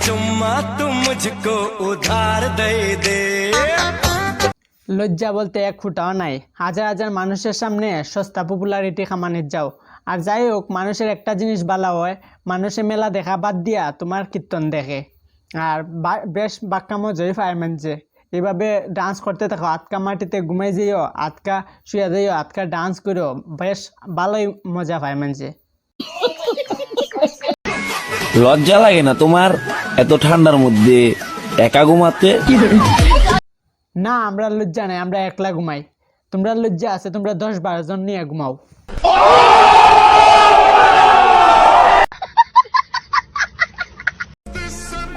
चुम्मा तू मुझको उधार दे दे। লজ্জা বলতে এক ফুটাও নাই, হাজার হাজার মানুষের সামনে সস্তা পপুলারিটি কামানিত যাও। আর যাই হোক, মানুষের একটা জিনিস ভালো হয়, মানুষে মেলা দেখা বাদ দিয়া তোমার কীর্তন দেখে। আর বেশ বাক্কা মজাই ফায়ারম্যান যে এইভাবে ডান্স করতে থাকো, আটকা মাটিতে ঘুমাই যাইও, আটকা শুয়ে যাইও, আটকা ডান্স করো, বেশ ভালোই মজা ফায়ারম্যান যে। লজ্জা লাগে না তোমার এত ঠান্ডার মধ্যে একা ঘুমাতে? না, আমরা লজ্জা নাই, আমরা একলা ঘুমাই। তোমরা লজ্জা আছে, তোমরা 10-12 জন নিয়ে ঘুমাও।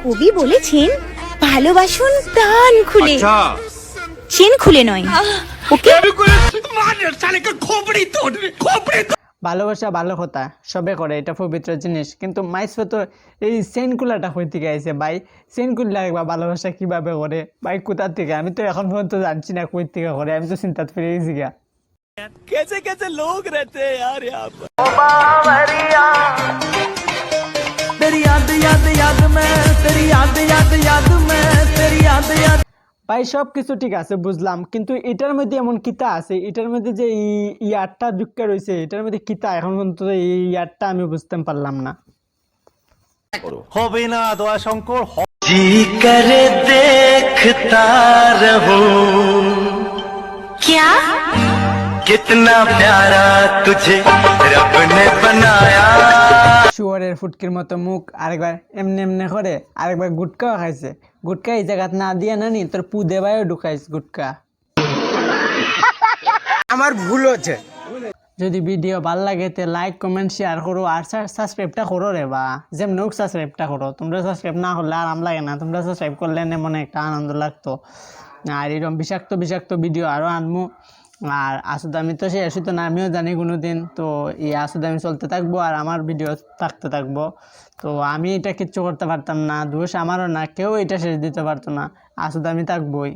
কবি বলেছেন ভালোবাসুন প্রাণ খুলে, চেন খুলে নয়। ওকে ভালোবাসা ভালো কথা সবে করে, এটা পবিত্র জিনিস, কিন্তু মাইসে তো এই সেনকুলাটা হই থেকে আইছে ভাই। সেনকুলা একবার ভালোবাসা কিভাবে করে ভাই, কোথা থেকে? আমি তো এখন পর্যন্ত জানছি না কই থেকে করে, আমি তো চিন্তা ফিরে গেছি গা। कैसे कैसे लोग रहते हैं यार यहाँ पर। तेरी याद याद याद में, तेरी याद याद याद में, तेरी याद याद। ভাই সব কিছু ঠিক আছে বুঝলাম, কিন্তু এটার মধ্যে এমন কিতা আছে, এটার মধ্যে যে ইয়ারটা ঢুকে রয়েছে, এটার মধ্যে কিতা এখন পর্যন্ত এই ইয়ারটা আমি বুঝতে পারলাম না। হবে না দোয়া শঙ্কর। जी करे देखता रहूं क्या कितना प्यारा तुझे रब ने बनाया। শুয়ারের ফুটকির মতো মুখ, আরেকবার এমনি এমনি করে, আরেকবার গুটকাও খাইছে। গুটকা এই জায়গাত না দিয়ে নানি তোর পু দেবায়ও ঢুকাইছে গুটকা। আমার ভুল হচ্ছে। যদি ভিডিও ভালো লাগে তে লাইক কমেন্ট শেয়ার করো, আর সাবস্ক্রাইবটা করো রে বা, যেমন হোক সাবস্ক্রাইবটা করো। তোমরা সাবস্ক্রাইব না করলে আরাম লাগে না, তোমরা সাবস্ক্রাইব করলে মনে একটা আনন্দ লাগতো। আর এরকম বিষাক্ত বিষাক্ত ভিডিও আরও আনবো। আর আসুদামি তো শেষ হতো না, আমিও জানি কোনো দিন। তো এই আসুদামি চলতে থাকবো আর আমার ভিডিও থাকতে থাকবো। তো আমি এটা কিচ্ছু করতে পারতাম না, দোষ আমারও না, কেউ এটা শেষ দিতে পারতো না, আসুদামি থাকবোই।